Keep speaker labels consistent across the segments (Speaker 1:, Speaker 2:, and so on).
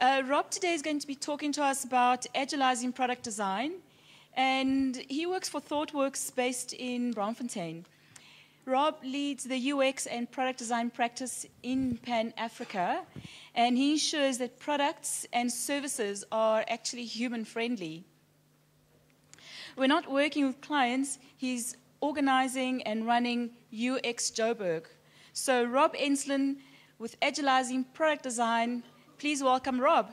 Speaker 1: Rob today is going to be talking to us about Agilizing Product Design, and he works for ThoughtWorks based in Braamfontein. Rob leads the UX and product design practice in Pan Africa, and he ensures that products and services are actually human-friendly. We're not working with clients, he's organizing and running UX Joburg. So Rob Enslin with Agilizing Product Design, please welcome Rob.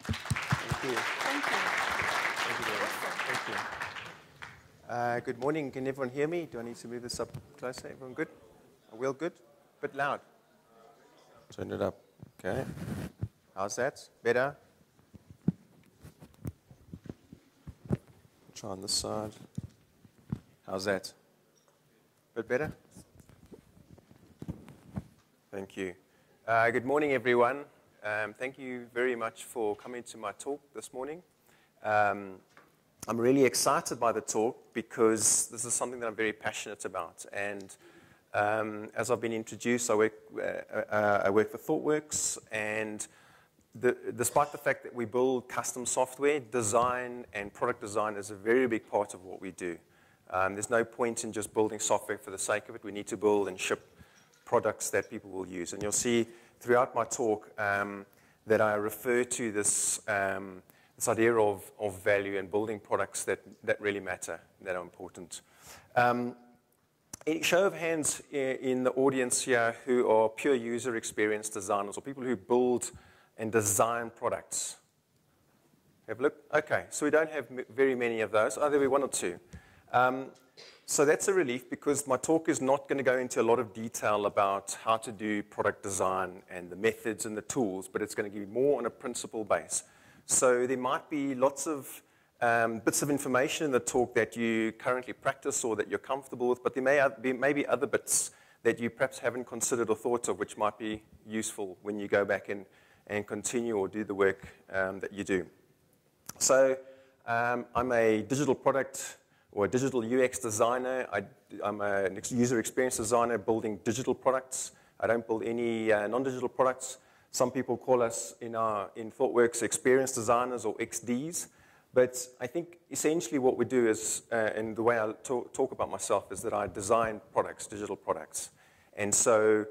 Speaker 2: Thank you.
Speaker 1: Thank you.
Speaker 2: Thank you very much. Thank you. Good morning. Can everyone hear me? Do I need to move this up closer? Everyone good? Are we all good? Bit loud. Turn it up. Okay. How's that? Better? Try on this side. How's that? Bit better? Thank you. Good morning, everyone. Thank you very much for coming to my talk this morning. I'm really excited by the talk because this is something that I'm very passionate about. And as I've been introduced, I work for ThoughtWorks, and despite the fact that we build custom software, design and product design is a very big part of what we do. There's no point in just building software for the sake of it. We need to build and ship products that people will use. And you'll see throughout my talk that I refer to this idea of value and building products that really matter, that are important. A show of hands in the audience here who are pure user experience designers or people who build and design products. Have a look? Okay, so we don't have very many of those. Oh, there will be one or two. So that's a relief because my talk is not going to go into a lot of detail about how to do product design and the methods and the tools, but it's going to give you more on a principle base. So there might be lots of bits of information in the talk that you currently practice or that you're comfortable with, but there may be other bits that you perhaps haven't considered or thought of, which might be useful when you go back and continue or do the work that you do. So I'm a digital product or a digital UX designer. I'm a user experience designer building digital products. I don't build any non-digital products. Some people call us in ThoughtWorks experience designers or XDs. But I think essentially what we do is, and the way I talk about myself is that I design products, digital products. And so,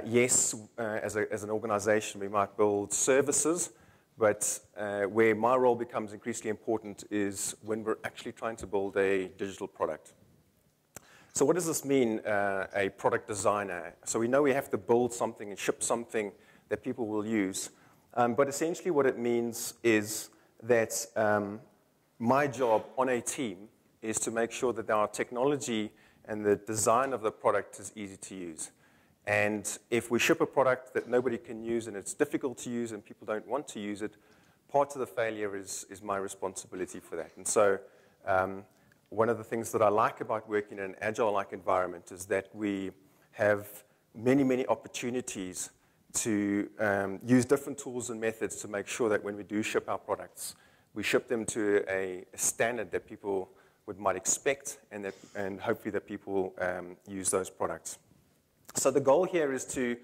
Speaker 2: yes, as an organization, we might build services, but where my role becomes increasingly important is when we're actually trying to build a digital product. So what does this mean, a product designer? So we know we have to build something and ship something that people will use. But essentially what it means is that my job on a team is to make sure that our technology and the design of the product is easy to use. And if we ship a product that nobody can use and it's difficult to use and people don't want to use it, part of the failure is my responsibility for that. And so one of the things that I like about working in an Agile-like environment is that we have many, many opportunities to use different tools and methods to make sure that when we do ship our products, we ship them to a standard that people might expect and hopefully that people use those products. So the goal here is to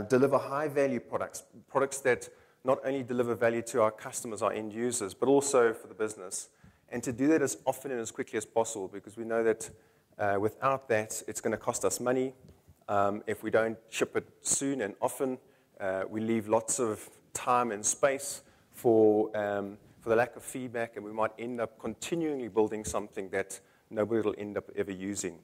Speaker 2: deliver high-value products, products that not only deliver value to our customers, our end users, but also for the business, and to do that as often and as quickly as possible because we know that without that, it's going to cost us money. If we don't ship it soon and often, we leave lots of time and space for the lack of feedback, and we might end up continually building something that nobody will end up ever using.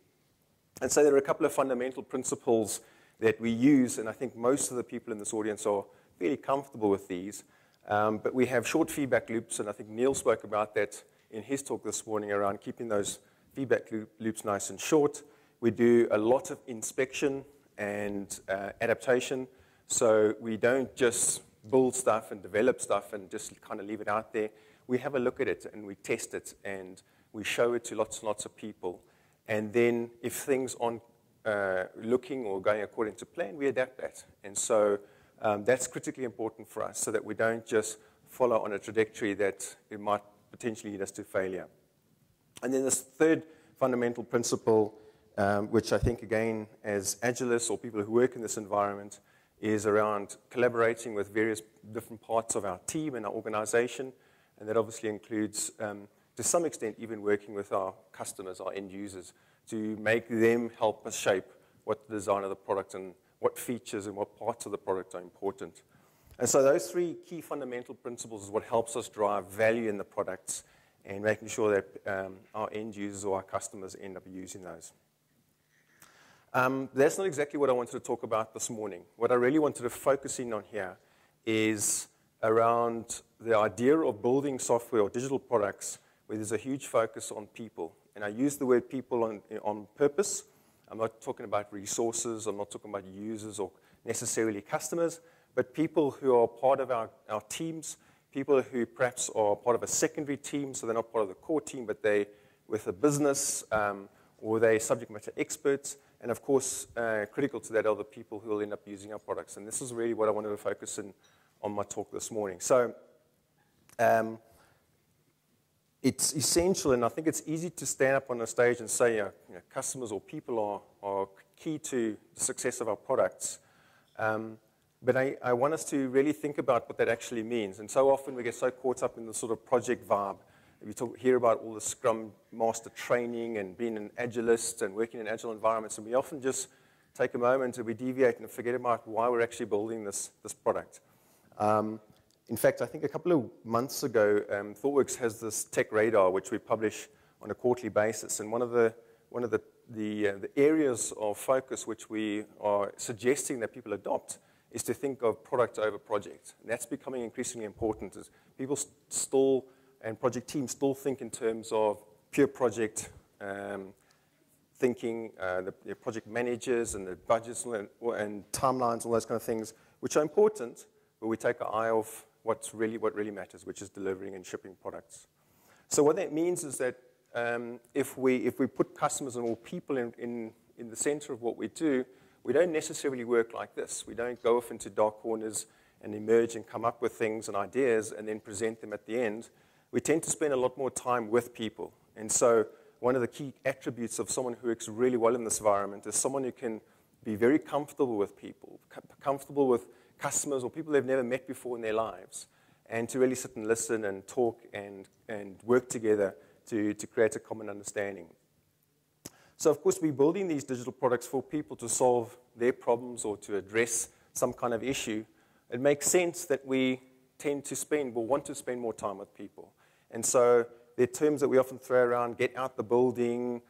Speaker 2: And so there are a couple of fundamental principles that we use, and I think most of the people in this audience are fairly comfortable with these. But we have short feedback loops, and I think Neil spoke about that in his talk this morning around keeping those feedback loops nice and short. We do a lot of inspection and adaptation, so we don't just build stuff and develop stuff and just kind of leave it out there. We have a look at it, and we test it, and we show it to lots and lots of people. And then if things aren't looking or going according to plan, we adapt that. And so that's critically important for us so that we don't just follow on a trajectory that it might potentially lead us to failure. And then this third fundamental principle, which I think, again, as Agilists or people who work in this environment, is around collaborating with various different parts of our team and our organization, and that obviously includes, to some extent, even working with our customers, our end users, to make them help us shape what the design of the product and what features and what parts of the product are important. And so those three key fundamental principles is what helps us drive value in the products and making sure that our end users or our customers end up using those. That's not exactly what I wanted to talk about this morning. What I really wanted to focus in on here is around the idea of building software or digital products where there's a huge focus on people. And I use the word people on purpose. I'm not talking about resources. I'm not talking about users or necessarily customers, but people who are part of our teams, people who perhaps are part of a secondary team, so they're not part of the core team, but they're with a business or they're subject matter experts. And of course, critical to that are the people who will end up using our products. And this is really what I wanted to focus in on my talk this morning. So it's essential, and I think it's easy to stand up on a stage and say, customers or people are key to the success of our products. But I want us to really think about what that actually means. And so often we get so caught up in the sort of project vibe. We hear about all the Scrum Master training and being an Agilist and working in Agile environments, and we often just take a moment and we deviate and forget about why we're actually building this product. In fact, I think a couple of months ago, ThoughtWorks has this tech radar, which we publish on a quarterly basis. And one of the areas of focus which we are suggesting that people adopt is to think of product over project. And that's becoming increasingly important as people still, and project teams still think in terms of pure project thinking, the project managers and the budgets and timelines, all those kind of things, which are important, but we take our eye off what really matters, which is delivering and shipping products. So what that means is that if we put customers and all people in the center of what we do, we don't necessarily work like this. We don't go off into dark corners and emerge and come up with things and ideas and then present them at the end. We tend to spend a lot more time with people. And so one of the key attributes of someone who works really well in this environment is someone who can be very comfortable with people, comfortable with customers or people they've never met before in their lives, and to really sit and listen and talk and work together to create a common understanding. So, of course, we're building these digital products for people to solve their problems or to address some kind of issue. It makes sense that we tend to want to spend more time with people. And so there are terms that we often throw around: get out the building,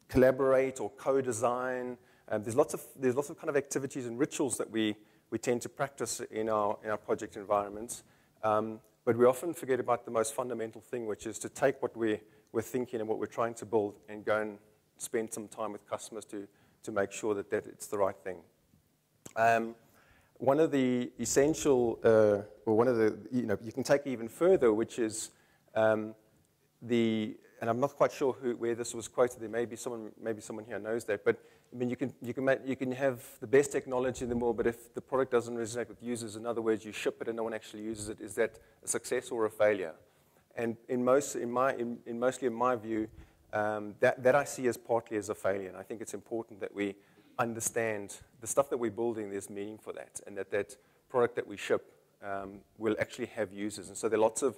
Speaker 2: collaborate or co-design. There's lots of kind of activities and rituals that we tend to practice in our project environments. But we often forget about the most fundamental thing, which is to take what we're thinking and what we're trying to build and go and spend some time with customers to make sure that it's the right thing. One of the essential, you can take it even further, which is and I'm not quite sure where this was quoted. There may be someone here knows that, but I mean, you can have the best technology in the world, but if the product doesn't resonate with users, in other words, you ship it and no one actually uses it, is that a success or a failure? And mostly in my view, that I see as partly as a failure. And I think it's important that we understand the stuff that we're building. There's meaning for that, and that product that we ship will actually have users. And so there are lots of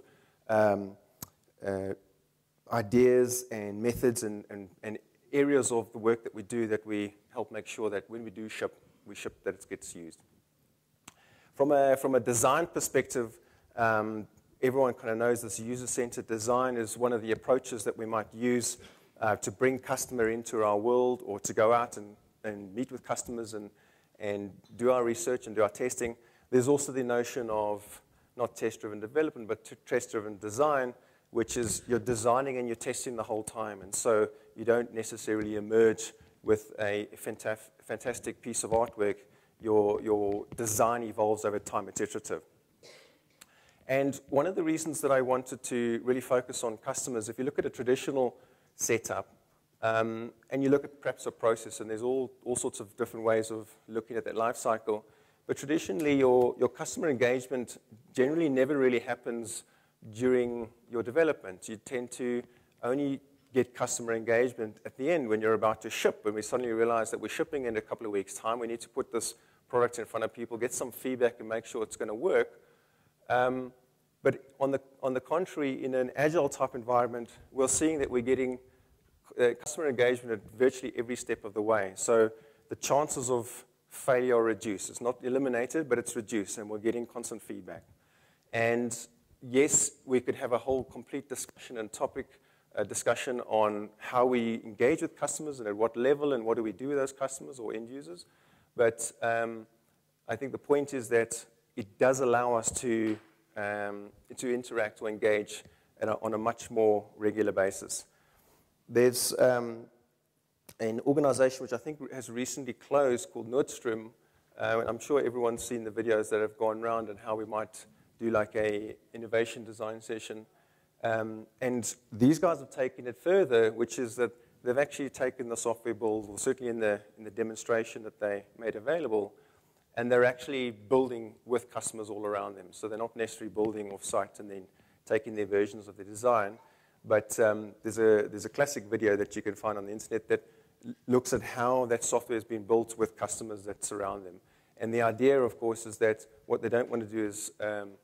Speaker 2: ideas and methods and areas of the work that we do that we help make sure that when we do ship, that it gets used. From a design perspective, everyone kind of knows this user-centered design is one of the approaches that we might use to bring customer into our world or to go out and meet with customers and do our research and do our testing. There's also the notion of not test-driven development, but test-driven design, which is you're designing and you're testing the whole time. And so you don't necessarily emerge with a fantastic piece of artwork. Your design evolves over time. It's iterative. And one of the reasons that I wanted to really focus on customers, if you look at a traditional setup, and you look at perhaps a process, and there's all sorts of different ways of looking at that life cycle, but traditionally your customer engagement generally never really happens during your development. You tend to only get customer engagement at the end when you're about to ship, when we suddenly realize that we're shipping in a couple of weeks' time. We need to put this product in front of people, get some feedback, and make sure it's going to work. But on the contrary, in an agile type environment, we're seeing that we're getting customer engagement at virtually every step of the way. So the chances of failure are reduced. It's not eliminated, but it's reduced, and we're getting constant feedback. And yes, we could have a whole complete discussion and topic discussion on how we engage with customers and at what level and what do we do with those customers or end users. But I think the point is that it does allow us to interact or engage on a much more regular basis. There's an organization which I think has recently closed called Nordstrom. I'm sure everyone's seen the videos that have gone around and how we might do like a innovation design session. And these guys have taken it further, which is that they've actually taken the software build, or certainly in the demonstration that they made available, and they're actually building with customers all around them. So they're not necessarily building off-site and then taking their versions of the design. But there's a classic video that you can find on the internet that looks at how that software has been built with customers that surround them. And the idea, of course, is that what they don't want to do is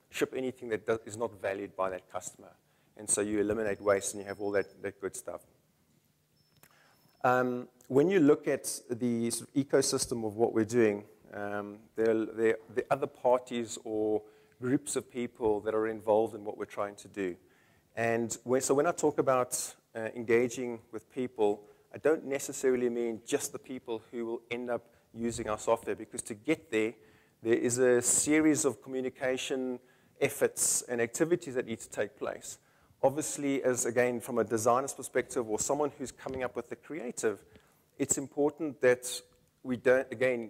Speaker 2: ship anything that is not valued by that customer. And so you eliminate waste and you have all that good stuff. When you look at the sort of ecosystem of what we're doing, there are other parties or groups of people that are involved in what we're trying to do. And so when I talk about engaging with people, I don't necessarily mean just the people who will end up using our software, because to get there is a series of communication efforts and activities that need to take place. Obviously, again, from a designer's perspective or someone who's coming up with the creative, it's important that we don't, again,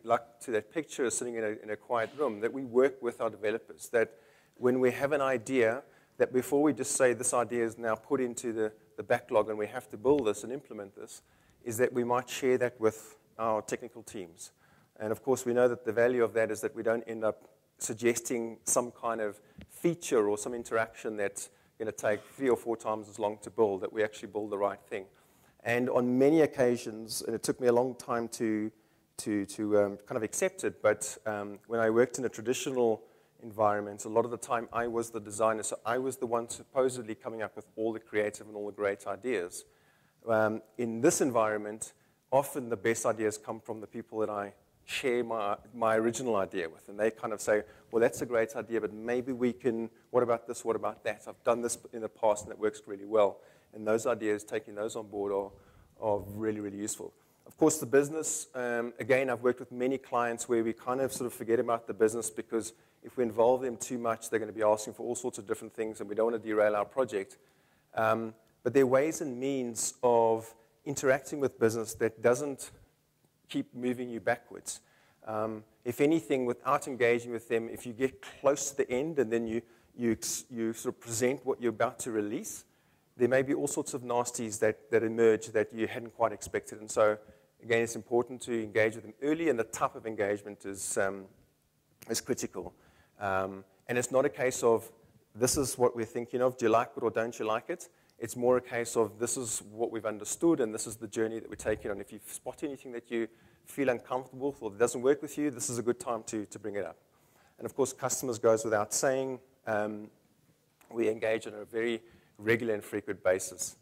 Speaker 2: like to that picture sitting in a quiet room, that we work with our developers, that when we have an idea, that before we just say this idea is now put into the backlog and we have to build this and implement this, is that we might share that with our technical teams. And of course, we know that the value of that is that we don't end up suggesting some kind of feature or some interaction that's going to take 3 or 4 times as long to build, that we actually build the right thing. And on many occasions, and it took me a long time to kind of accept it, but when I worked in a traditional environment, a lot of the time I was the designer, so I was the one supposedly coming up with all the creative and all the great ideas. In this environment, often the best ideas come from the people that I share my original idea with, and they kind of say, well, that's a great idea, but maybe we can, what about this, what about that? I've done this in the past and it works really well. And those ideas, taking those on board are really, really useful. Of course, the business, again, I've worked with many clients where we kind of sort of forget about the business, because if we involve them too much, they're going to be asking for all sorts of different things, and we don't want to derail our project. But there are ways and means of interacting with business that doesn't keep moving you backwards. If anything, without engaging with them, if you get close to the end and then you sort of present what you're about to release, there may be all sorts of nasties that emerge that you hadn't quite expected. And so, again, it's important to engage with them early, and the type of engagement is critical. And it's not a case of, this is what we're thinking of, do you like it or don't you like it? It's more a case of, this is what we've understood, and this is the journey that we're taking on. If you spot anything that you feel uncomfortable with or that doesn't work with you, this is a good time to bring it up. And of course, customers goes without saying. We engage on a very regular and frequent basis.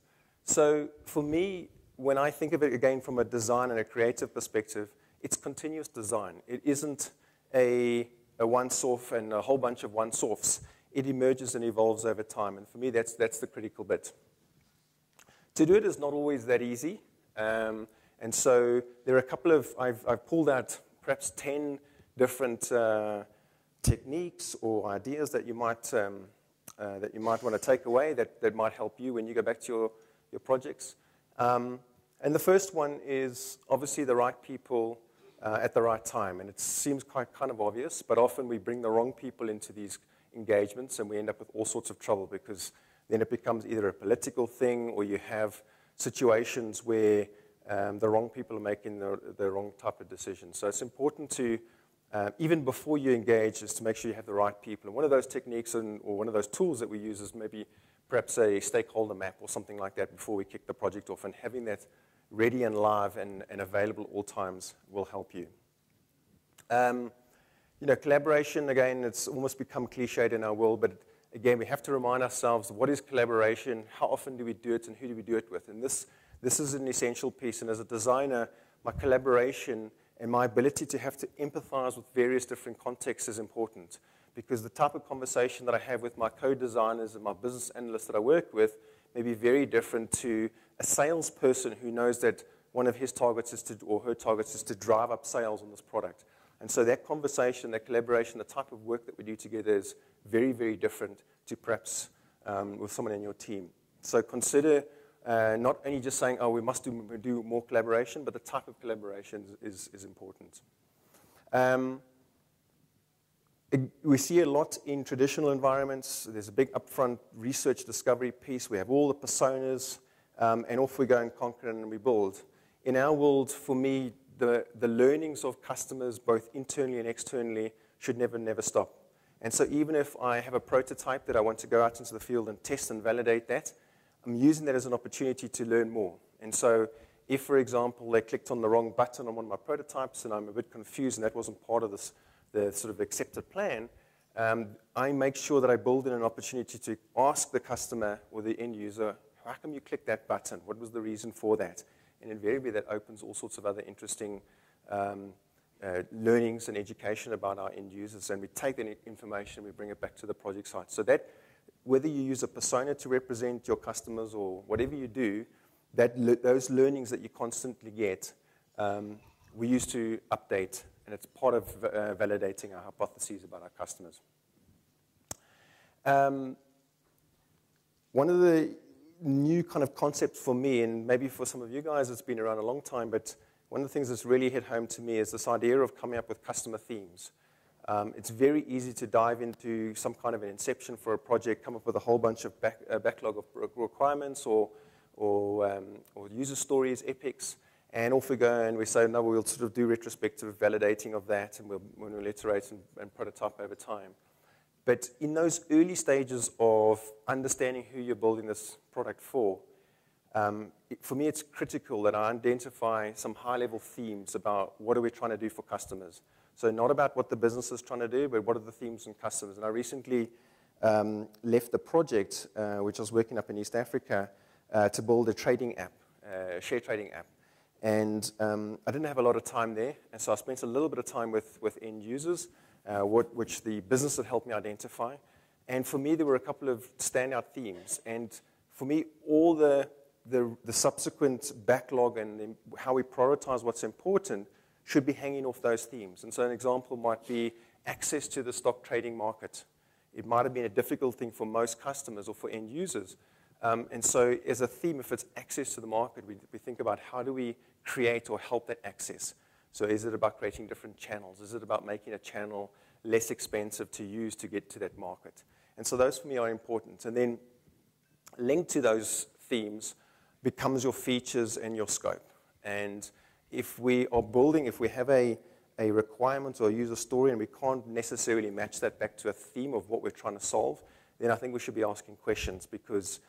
Speaker 2: So for me, when I think of it again from a design and a creative perspective, it's continuous design. It isn't a once-off and a whole bunch of once-offs. It emerges and evolves over time. And for me, that's the critical bit. To do it is not always that easy. And so there are a couple of, I've pulled out perhaps 10 different techniques or ideas that you might want to take away that might help you when you go back to your projects. And the first one is obviously the right people at the right time. And it seems quite kind of obvious, but often we bring the wrong people into these engagements and we end up with all sorts of trouble, because then it becomes either a political thing or you have situations where the wrong people are making the wrong type of decisions. So it's important to, even before you engage, is to make sure you have the right people. And one of those techniques or one of those tools that we use is maybe perhaps a stakeholder map or something like that before we kick the project off. And having that ready and live and available at all times will help you. Collaboration, again, it's almost become cliched in our world, but again, we have to remind ourselves, what is collaboration, how often do we do it, and who do we do it with? And this is an essential piece, and as a designer, my collaboration and my ability to have to empathize with various different contexts is important, because the type of conversation that I have with my co-designers and my business analysts that I work with may be very different to a salesperson who knows that one of his targets is or her targets is to drive up sales on this product. And so that conversation, that collaboration, the type of work that we do together is very, very different to perhaps with someone in your team. So consider not only just saying, oh, we must do more collaboration, but the type of collaboration is important. We see a lot in traditional environments. There's a big upfront research discovery piece. We have all the personas, and off we go and conquer and we build. In our world, for me, the learnings of customers, both internally and externally, should never stop. And so even if I have a prototype that I want to go out into the field and test and validate that, I'm using that as an opportunity to learn more. And so if, for example, they clicked on the wrong button on one of my prototypes and I'm a bit confused and that wasn't part of the sort of accepted plan, I make sure that I build in an opportunity to ask the customer or the end user, how come you clicked that button? What was the reason for that? And invariably, that opens all sorts of other interesting learnings and education about our end users. And we take that information, we bring it back to the project site. So that, whether you use a persona to represent your customers or whatever you do, those learnings that you constantly get, we use to update. And it's part of validating our hypotheses about our customers. One of the new kind of concept for me, and maybe for some of you guys it's been around a long time, but one of the things that's really hit home to me is this idea of coming up with customer themes. It's very easy to dive into some kind of an inception for a project, come up with a whole bunch of backlog of requirements or user stories, epics, and off we go and we say, no, we'll sort of do retrospective validating of that, and we'll iterate and prototype over time. But in those early stages of understanding who you're building this product for me it's critical that I identify some high-level themes about what are we trying to do for customers. So not about what the business is trying to do, but what are the themes and customers. And I recently left the project, which I was working up in East Africa, to build a trading app, a share trading app. And I didn't have a lot of time there, and so I spent a little bit of time with end users, which the business had helped me identify. And for me, there were a couple of standout themes. And for me, all the subsequent backlog and how we prioritize what's important should be hanging off those themes. And so an example might be access to the stock trading market. It might have been a difficult thing for most customers or for end users. And so as a theme, if it's access to the market, we think about how do we create or help that access. So is it about creating different channels? Is it about making a channel less expensive to use to get to that market? And so those for me are important. And then linked to those themes becomes your features and your scope. And if we are building, if we have a requirement or a user story and we can't necessarily match that back to a theme of what we're trying to solve, then I think we should be asking questions, because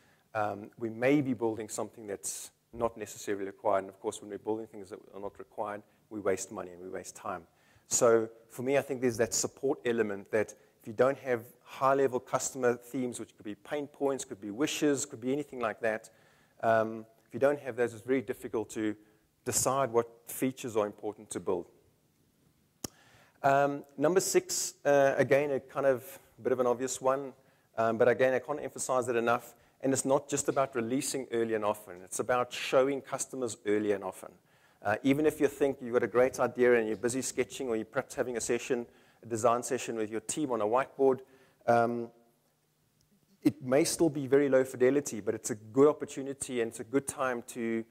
Speaker 2: we may be building something that's not necessarily required. And of course, when we're building things that are not required, we waste money and we waste time. So for me, I think there's that support element that if you don't have high-level customer themes, which could be pain points, could be wishes, could be anything like that, if you don't have those, it's very difficult to decide what features are important to build. Number 6, again, a kind of bit of an obvious one, but again, I can't emphasize it enough. And it's not just about releasing early and often. It's about showing customers early and often. Even if you think you've got a great idea and you're busy sketching, or you're perhaps having a design session with your team on a whiteboard, it may still be very low fidelity, but it's a good opportunity and it's a good time to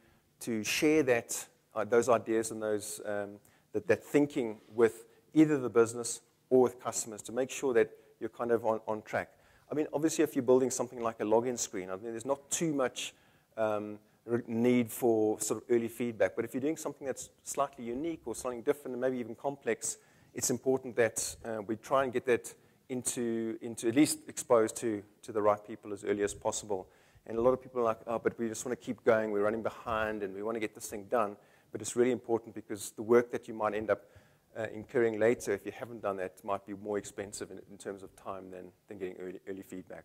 Speaker 2: share those ideas and that thinking with either the business or with customers to make sure that you're kind of on track. I mean, obviously, if you're building something like a login screen, I mean, there's not too much need for sort of early feedback. But if you're doing something that's slightly unique or something different and maybe even complex, it's important that we try and get that into at least exposed to the right people as early as possible. And a lot of people are like, oh, but we just want to keep going. We're running behind and we want to get this thing done. But it's really important, because the work that you might end up incurring later if you haven't done that might be more expensive in terms of time than getting early feedback.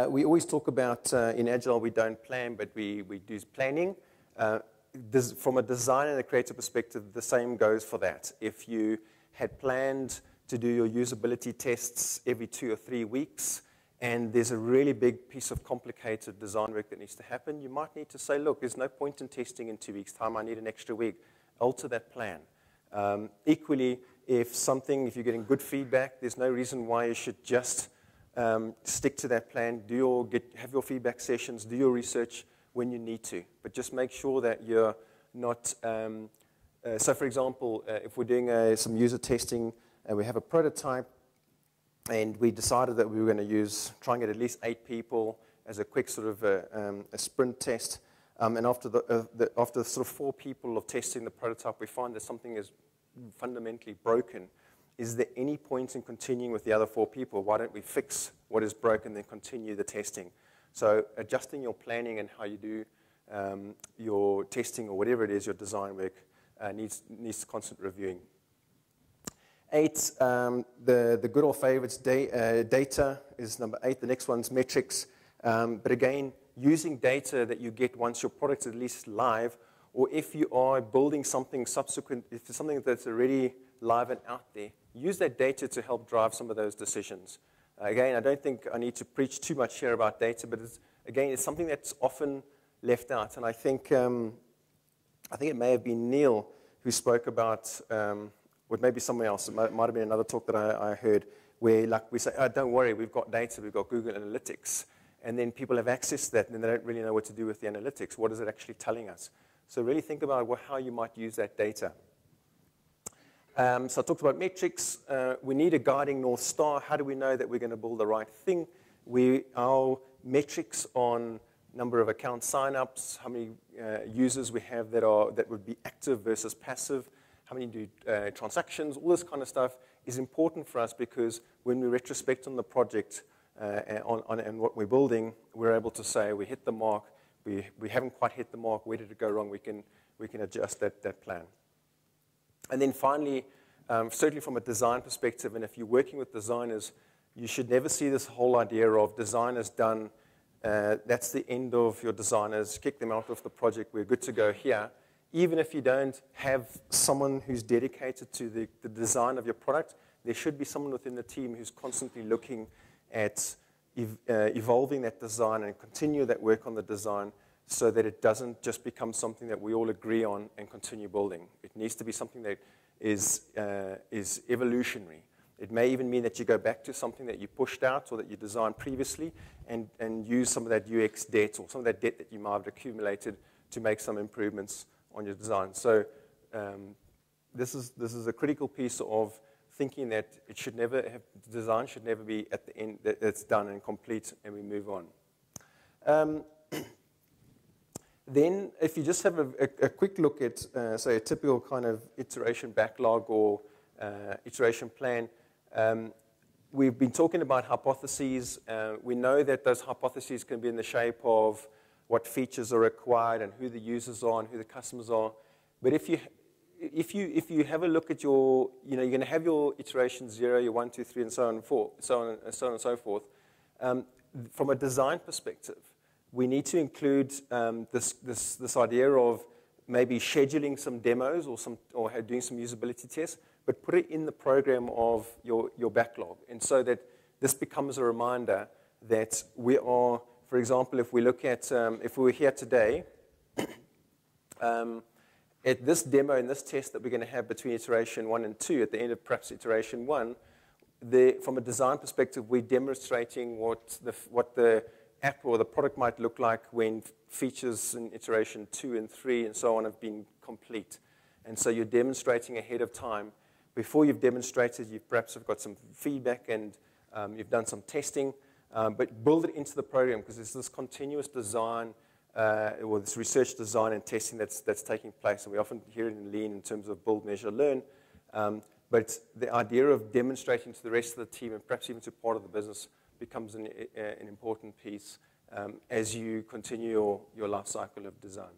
Speaker 2: We always talk about, in Agile, we don't plan, but we do planning. From a design and a creative perspective, the same goes for that. If you had planned to do your usability tests every 2 or 3 weeks, and there's a really big piece of complicated design work that needs to happen, you might need to say, look, there's no point in testing in 2 weeks' time. I need an extra week. Alter that plan. Equally, if you're getting good feedback, there's no reason why you should just stick to that plan. Have your feedback sessions, do your research when you need to. But just make sure that you're not... so, for example, if we're doing some user testing and we have a prototype, and we decided that we were going to try and get at least 8 people as a quick sort of a sprint test. And after sort of 4 people of testing the prototype, we find that something is fundamentally broken. Is there any point in continuing with the other 4 people? Why don't we fix what is broken, then continue the testing? So adjusting your planning and how you do your testing or whatever it is, your design work, needs constant reviewing. 8, the good old favorites, data is number 8. The next one's metrics. But again, using data that you get once your product's at least live, or if you are building something subsequent, if it's something that's already live and out there, use that data to help drive some of those decisions. Again, I don't think I need to preach too much here about data, but it's something that's often left out. And I think it may have been Neil who spoke about... or maybe somewhere else. It might have been another talk that I heard where we say, oh, don't worry, we've got data, we've got Google Analytics. And then people have access to that, and then they don't really know what to do with the analytics. What is it actually telling us? So really think about how you might use that data. So I talked about metrics. We need a guiding North Star. How do we know that we're going to build the right thing? Our metrics on number of account signups, how many users we have that would be active versus passive, how many do transactions, all this kind of stuff is important for us because when we retrospect on the project and what we're building, we're able to say we hit the mark, we haven't quite hit the mark, where did it go wrong, we can adjust that plan. And then finally, certainly from a design perspective, and if you're working with designers, you should never see this whole idea of designers done, that's the end of your designers, kick them out of the project, we're good to go here. Even if you don't have someone who's dedicated to the design of your product, there should be someone within the team who's constantly looking at evolving that design and continue that work on the design so that it doesn't just become something that we all agree on and continue building. It needs to be something that is evolutionary. It may even mean that you go back to something that you pushed out or that you designed previously and use some of that UX debt or some of that debt that you might have accumulated to make some improvements on your design. So this is a critical piece of thinking that design should never be at the end, that it's done and complete and we move on. Then if you just have a quick look at, say, a typical kind of iteration backlog or iteration plan, we've been talking about hypotheses. We know that those hypotheses can be in the shape of what features are required and who the users are and who the customers are. But if you have a look at you're going to have your iteration 0, your 1, 2, 3, and so on and so forth. From a design perspective, we need to include this idea of maybe scheduling some demos or doing some usability tests, but put it in the program of your backlog, and so that this becomes a reminder that we are. For example, if we look at, if we were here today, at this demo and this test that we're going to have between iteration 1 and 2, at the end of perhaps iteration 1, from a design perspective, we're demonstrating what the app or the product might look like when features in iteration 2 and 3 and so on have been complete. And so you're demonstrating ahead of time. Before you've demonstrated, you perhaps have got some feedback and you've done some testing. But build it into the program because there's this continuous design or this research design and testing that's taking place. And we often hear it in Lean in terms of build, measure, learn. But the idea of demonstrating to the rest of the team and perhaps even to part of the business becomes an important piece as you continue your life cycle of design.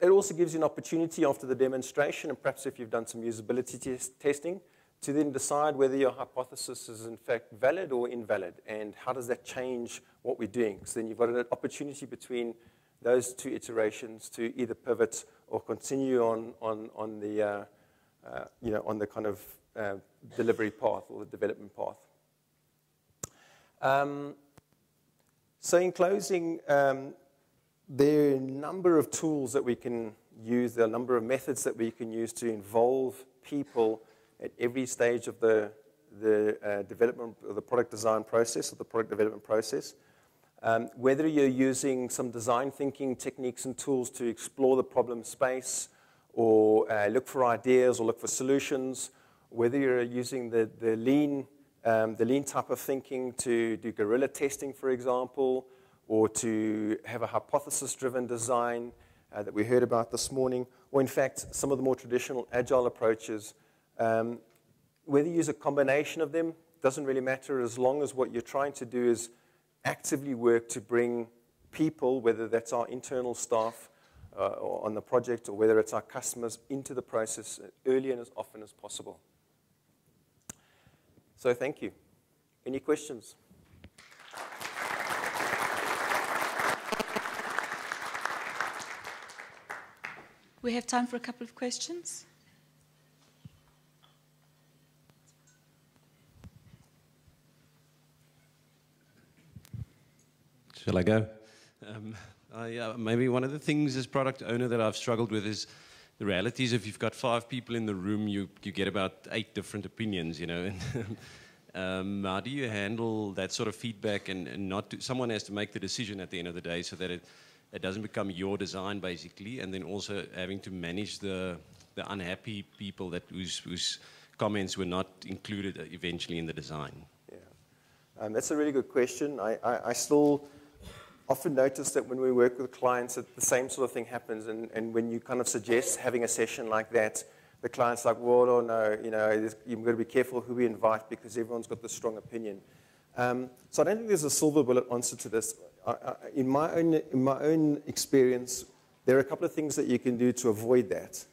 Speaker 2: it also gives you an opportunity after the demonstration, and perhaps if you've done some usability testing, to then decide whether your hypothesis is in fact valid or invalid, and how does that change what we're doing. So then you've got an opportunity between those two iterations to either pivot or continue on the kind of delivery path or the development path. So in closing, there are a number of tools that we can use. There are a number of methods that we can use to involve people at every stage of the development or the product design process or the product development process. Whether you're using some design thinking techniques and tools to explore the problem space or look for ideas or look for solutions, whether you're using the lean type of thinking to do guerrilla testing, for example, or to have a hypothesis-driven design that we heard about this morning, or in fact, some of the more traditional agile approaches, whether you use a combination of them, doesn't really matter as long as what you're trying to do is actively work to bring people, whether that's our internal staff or on the project, or whether it's our customers, into the process early and as often as possible. So thank you. Any questions?
Speaker 1: We have time for a couple of questions.
Speaker 3: Shall I go? Maybe one of the things as product owner that I've struggled with is the reality is if you've got 5 people in the room, you get about 8 different opinions, you know. And, how do you handle that sort of feedback and not to, someone has to make the decision at the end of the day so that it doesn't become your design basically, and then also having to manage the unhappy people whose comments were not included eventually in the design?
Speaker 2: Yeah, that's a really good question. I still often notice that when we work with clients that the same sort of thing happens, and when you kind of suggest having a session like that, the client's like, well, oh no, you know, you've got to be careful who we invite because everyone's got this strong opinion. So I don't think there's a silver bullet answer to this. In my own experience, there are a couple of things that you can do to avoid that.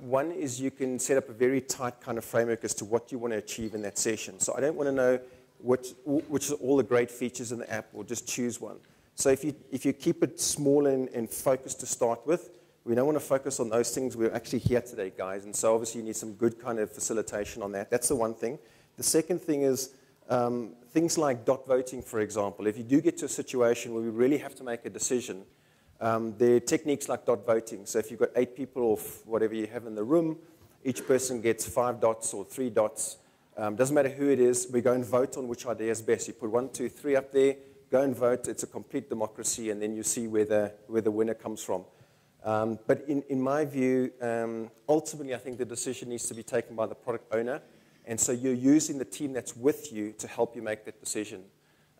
Speaker 2: One is you can set up a very tight kind of framework as to what you want to achieve in that session. So I don't want to know which are all the great features in the app, or just choose one. So if you keep it small and focused to start with, we don't want to focus on those things. We're actually here today, guys, and so obviously you need some good kind of facilitation on that. That's the one thing. The second thing is things like dot voting, for example. If you do get to a situation where we really have to make a decision, there are techniques like dot voting. So if you've got 8 people or whatever you have in the room, each person gets 5 dots or 3 dots. Doesn't matter who it is, we go and vote on which idea is best. You put 1, 2, 3 up there, go and vote. It's a complete democracy, and then you see where the winner comes from. But in my view, ultimately, I think the decision needs to be taken by the product owner. And so you're using the team that's with you to help you make that decision.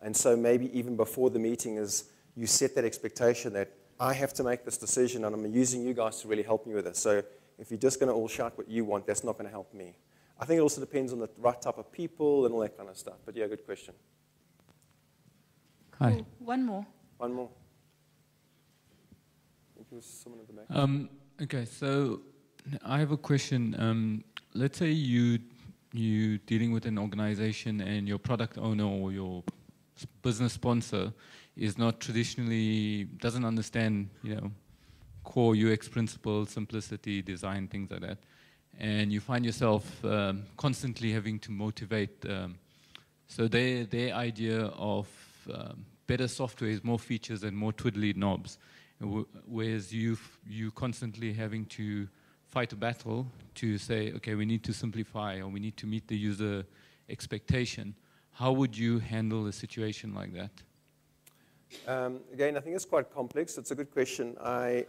Speaker 2: And so maybe even before the meeting is you set that expectation that I have to make this decision, and I'm using you guys to really help me with it. So if you're just going to all shout what you want, that's not going to help me. I think it also depends on the right type of people and all that kind of stuff. But yeah, good question.
Speaker 1: Cool. Hi. One more.
Speaker 2: One more. I think there was someone at the back.
Speaker 4: Okay, so I have a question. Let's say you dealing with an organization and your product owner or your business sponsor is not traditionally, doesn't understand, you know, core UX principles, simplicity, design, things like that. And you find yourself constantly having to motivate. So their idea of better software is more features and more twiddly knobs, whereas you constantly having to fight a battle to say, okay, we need to simplify or we need to meet the user expectation. How would you handle a situation like that?
Speaker 2: Again, I think it's quite complex. It's a good question. I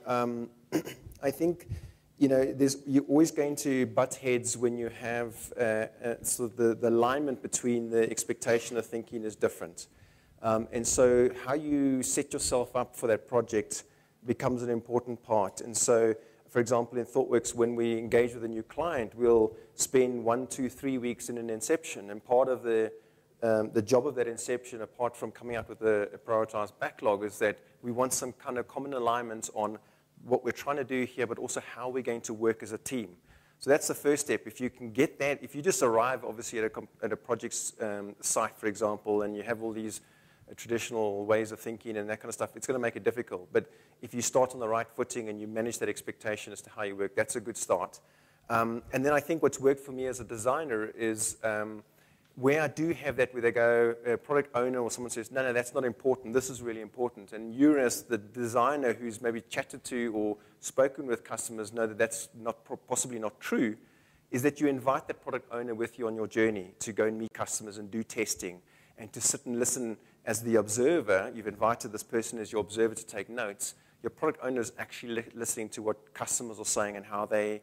Speaker 2: think, you know, you're always going to butt heads when you have sort of the alignment between the expectation of thinking is different. And so how you set yourself up for that project becomes an important part. And so, for example, in ThoughtWorks, when we engage with a new client, we'll spend 1, 2, 3 weeks in an inception. And part of the job of that inception, apart from coming out with a prioritized backlog, is that we want some kind of common alignment on what we're trying to do here, but also how we're going to work as a team. So that's the first step. If you can get that, if you just arrive, obviously, at a project site, for example, and you have all these traditional ways of thinking and that kind of stuff, it's going to make it difficult. But if you start on the right footing and you manage that expectation as to how you work, that's a good start. And then I think what's worked for me as a designer is where I do have that, where they go, a product owner or someone says, no, that's not important, this is really important. And you as the designer who's maybe chatted to or spoken with customers know that that's not possibly not true, is that you invite that product owner with you on your journey to go and meet customers and do testing and to sit and listen as the observer. You've invited this person as your observer to take notes. Your product owner is actually listening to what customers are saying and how they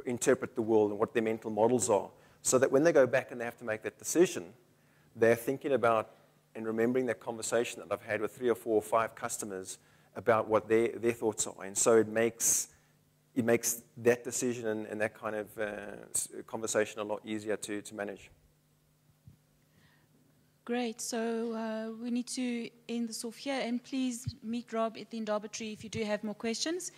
Speaker 2: interpret the world and what their mental models are. So that when they go back and they have to make that decision, they're thinking about and remembering that conversation that I've had with 3 or 4 or 5 customers about what their thoughts are. And so it makes that decision and that kind of conversation a lot easier to manage.
Speaker 1: Great. So we need to end this off here. And please meet Rob at the Indaba Tree if you do have more questions.